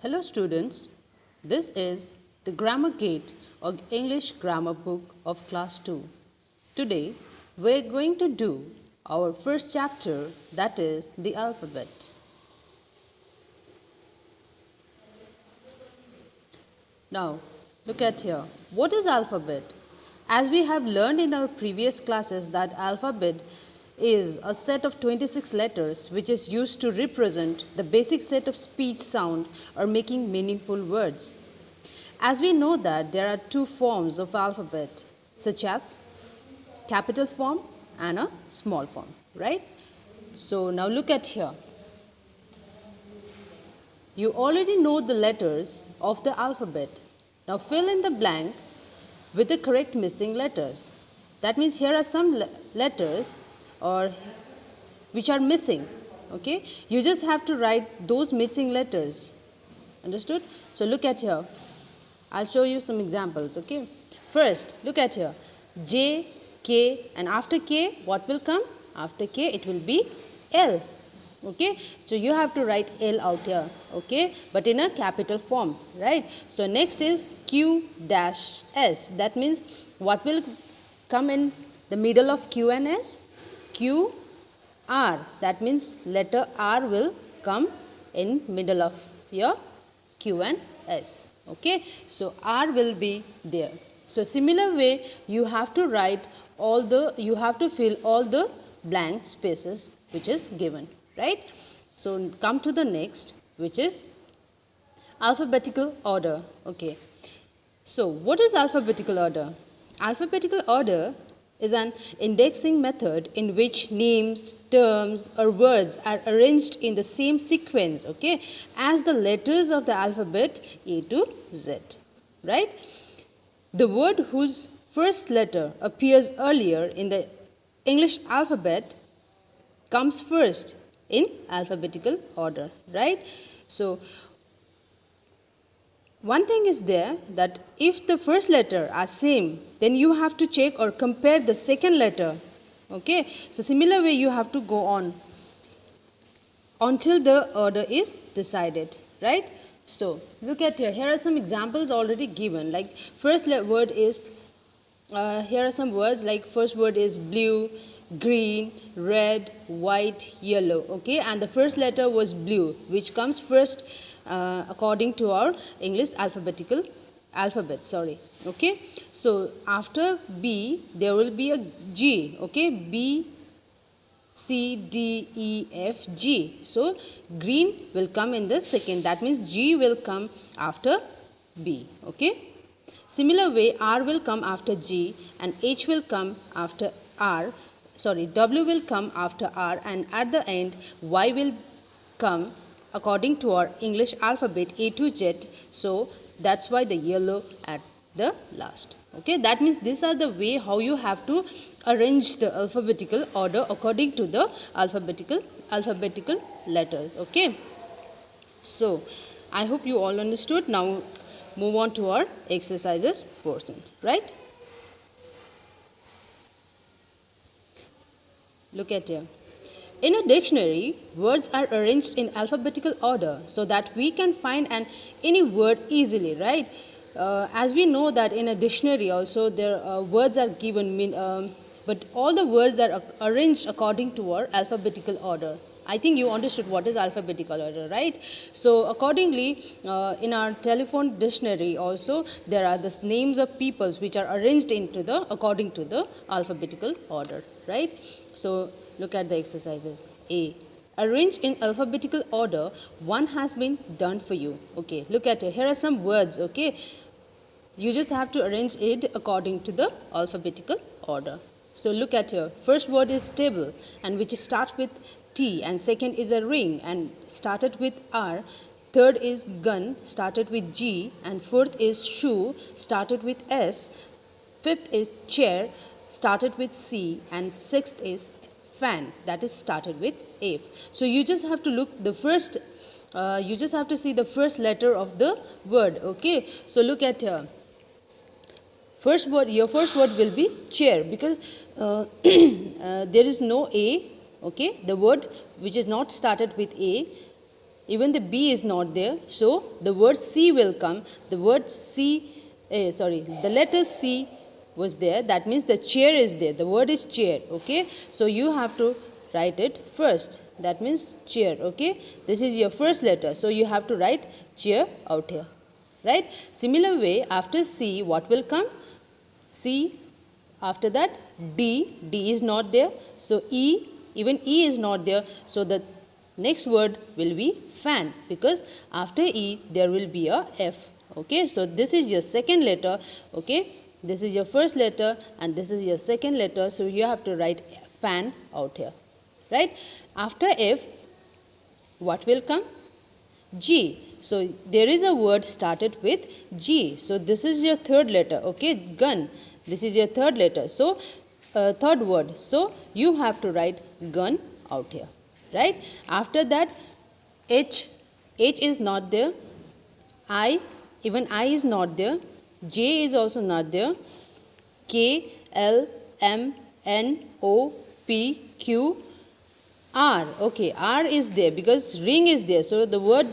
Hello students, this is the Grammar Gate or English Grammar Book of Class 2. Today we are going to do our first chapter, that is the alphabet. Now look at here, what is alphabet? As we have learned in our previous classes that alphabet is a set of 26 letters which is used to represent the basic set of speech sound or making meaningful words. As we know that there are two forms of alphabet such as capital form and a small form, right? So now look at here. You already know the letters of the alphabet. Now fill in the blank with the correct missing letters. That means here are some letters or which are missing. Okay, you just have to write those missing letters. Understood? So look at here. I'll show you some examples. Okay, first look at here. J, K, and after K what will come? After K it will be L. Okay, so you have to write L out here. Okay, but in a capital form, right? So next is Q dash S. That means what will come in the middle of Q and S? Q R. That means letter R will come in middle of your Q and S. Okay, so R will be there. So similar way you have to write you have to fill all the blank spaces which is given, right? So come to the next, which is alphabetical order. Okay, so what is alphabetical order? Alphabetical order is an indexing method in which names, terms or words are arranged in the same sequence, okay, as the letters of the alphabet A to Z, right? The word whose first letter appears earlier in the English alphabet comes first in alphabetical order, right? So one thing is there that if the first letter are same, then you have to check or compare the second letter. Okay, so similar way you have to go on until the order is decided, right? So look at here are some examples already given. Like first word is here are some words like first word is blue, green, red, white, yellow. Okay, and the first letter was blue, which comes first according to our English alphabet. Sorry. Okay, so after B there will be a G. Okay, B, C, D, E, F, G. So green will come in the second. That means G will come after B. Okay. Similar way R will come after G and H will come after R. Sorry, W will come after R, and at the end Y will come according to our English alphabet A to Z. So that's why the yellow at the last. Okay, that means these are the way how you have to arrange the alphabetical order according to the alphabetical letters. Okay, so I hope you all understood. Now move on to our exercises portion, right? Look at here. In a dictionary, words are arranged in alphabetical order so that we can find any word easily, right? As we know that in a dictionary also there words are given, but all the words are arranged according to our alphabetical order. I think you understood what is alphabetical order, right? So accordingly, in our telephone dictionary also there are the names of peoples which are arranged into the according to the alphabetical order, right? So look at the exercises. A. Arrange in alphabetical order. One has been done for you. Okay, look at it. Here are some words. Okay, you just have to arrange it according to the alphabetical order. So look at here. First word is table, and which starts with T, and second is a ring and started with R. Third is gun, started with G, and fourth is shoe, started with S. Fifth is chair, started with C, and sixth is fan, that is started with F. So you just have to look the first, you just have to see the first letter of the word. Okay, so look at here. First word, your first word will be chair because there is no A. Okay, the word which is not started with A Even the B is not there, so the word C will come. The word the letter C was there, that means the chair is there. The word is chair, okay? So you have to write it first, that means chair, okay? This is your first letter, so you have to write chair out here, right? Similar way, after C, what will come? C, after that D is not there, so even E is not there, so the next word will be fan, because after E there will be a F, okay? So this is your second letter, okay? This is your first letter and this is your second letter, so you have to write fan out here, right? After F, what will come? G. So there is a word started with G, so this is your third letter, okay? Gun. This is your third letter, so third word, so you have to write gun out here, right? After that, H is not there, even I is not there, J is also not there, K, L, M, N, O, P, Q, R, okay, R is there because ring is there, so the word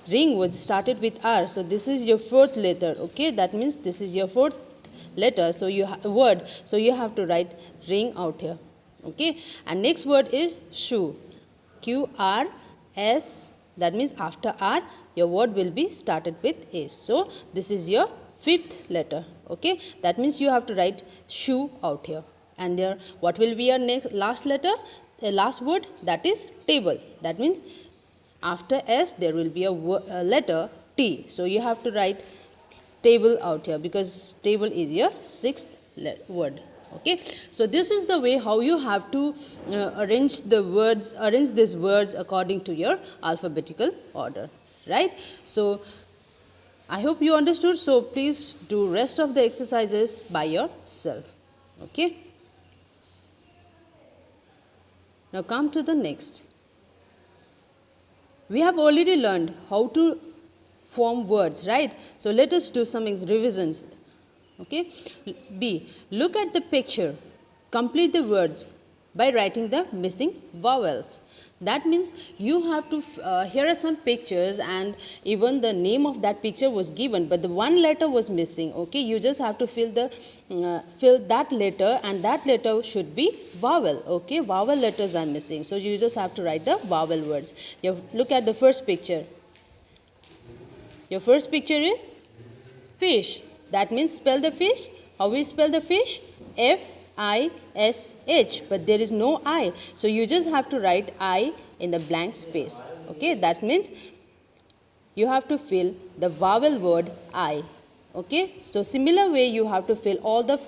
ring was started with R, so this is your fourth letter, okay? That means this is your fourth letter, so you word, so you have to write ring out here, okay? And next word is shoe, Q, R, S, that means after R your word will be started with S, so this is your fifth letter, okay? That means you have to write shoe out here. And there, what will be your last letter, last word? That is table. That means after S there will be a letter T, so you have to write table out here because table is your sixth word, okay? So this is the way how you have to arrange these words according to your alphabetical order, right? So I hope you understood, so please do rest of the exercises by yourself, okay? Now come to the next. We have already learned how to form words, right? So let us do some revisions, okay? B, look at the picture, complete the words by writing the missing vowels. That means you have to, here are some pictures and even the name of that picture was given, but the one letter was missing, okay? You just have to fill that letter, and that letter should be vowel, okay? Vowel letters are missing, so you just have to write the vowel words. Look at the first picture. Your first picture is fish. That means spell the fish. How we spell the fish? F-I-S-H. But there is no I. So you just have to write I in the blank space. Okay. That means you have to fill the vowel word I. Okay. So similar way you have to fill all the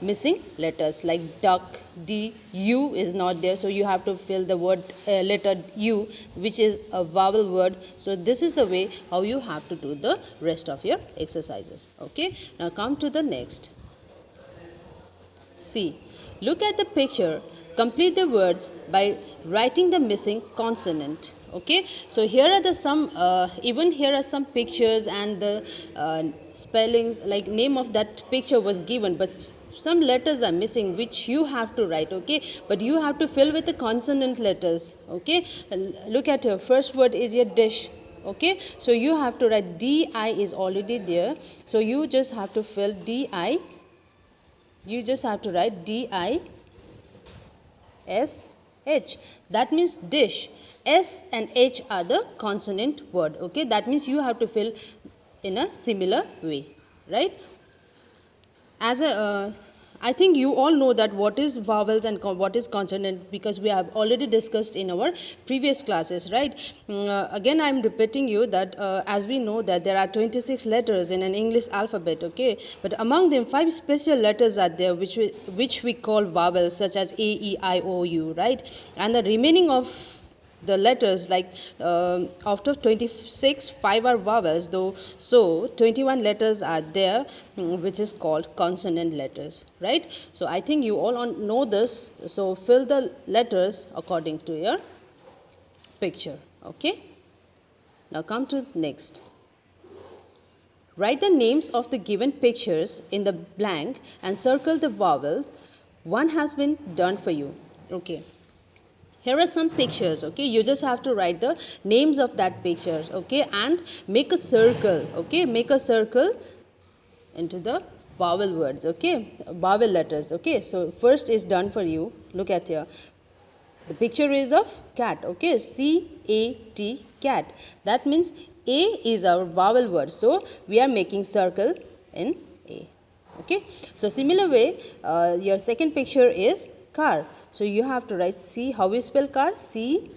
missing letters like duck, D, U is not there. So you have to fill the word letter U, which is a vowel word. So this is the way how you have to do the rest of your exercises. Okay. Now come to the next. C. Look at the picture. Complete the words by writing the missing consonant. Okay. So here are even here are some pictures and the spellings, like name of that picture was given, but some letters are missing which you have to write, okay? But you have to fill with the consonant letters, okay? Look at your first word is your dish, okay? So you have to write D-I is already there. So you just have to fill D-I. You just have to write D-I-S-H. That means dish. S and H are the consonant word, okay? That means you have to fill in a similar way, right? I think you all know that what is vowels and what is consonant, because we have already discussed in our previous classes, right? Again, I am repeating you that as we know that there are 26 letters in an English alphabet, okay? But among them, 5 special letters are there which we call vowels, such as A, E, I, O, U, right? And the remaining of the letters, like out of 26, 5 are vowels, though, so 21 letters are there, which is called consonant letters, right? So I think you all know this, so fill the letters according to your picture, okay? Now come to next. Write the names of the given pictures in the blank and circle the vowels. One has been done for you, okay? here are some pictures. Okay, you just have to write the names of that pictures. Okay, and make a circle. Okay, make a circle into the vowel words. Okay, vowel letters. Okay, so first is done for you. Look at here. The picture is of cat. Okay, C-A-T, cat. That means A is our vowel word. So we are making circle in A. Okay, so similar way, your second picture is car. So you have to write C. How we spell car? C-A-R,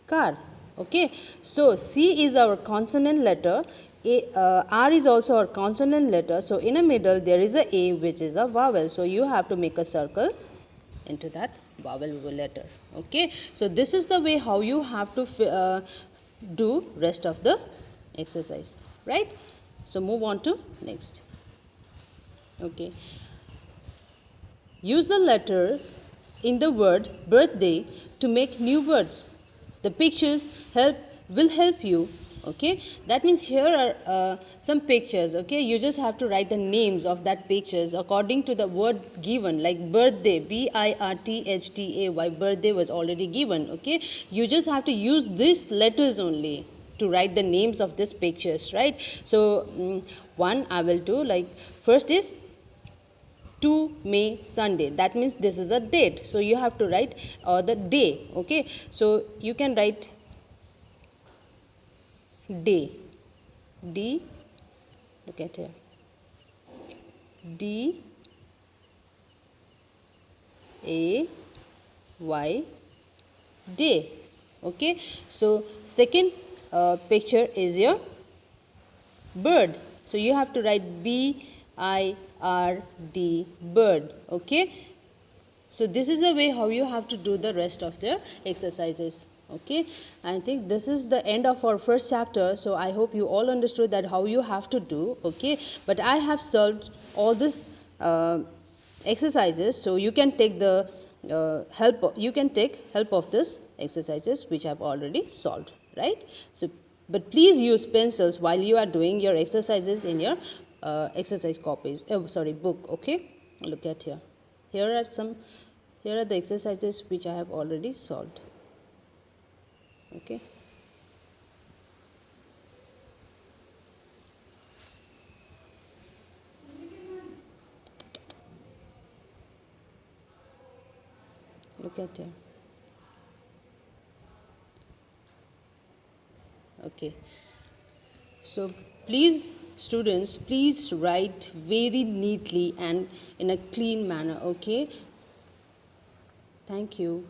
car. Okay, so C is our consonant letter. R is also our consonant letter. So in the middle there is a which is a vowel. So you have to make a circle into that vowel letter. Okay, so this is the way how you have to do rest of the exercise, right? So move on to next. Okay, use the letters in the word birthday to make new words. The pictures will help you. Okay, that means here are some pictures. Okay, you just have to write the names of that pictures according to the word given, like birthday, birthday, birthday was already given. Okay, you just have to use these letters only to write the names of these pictures, right? So one I will do, like first is 2 May Sunday. That means this is a date. So you have to write the day. Okay, so you can write day. D, look at here. D A Y, day. Okay, so second picture is your bird. So you have to write BIRD, bird. Okay, so this is the way how you have to do the rest of the exercises. Okay, I think this is the end of our first chapter. So I hope you all understood that how you have to do. Okay, but I have solved all this exercises, so you can take the help of this exercises which I have already solved, right? So but please use pencils while you are doing your exercises in your exercise copies, book. Okay, look at here. Here are the exercises which I have already solved. Okay, look at here. Okay, so please students, please write very neatly and in a clean manner. Okay, thank you.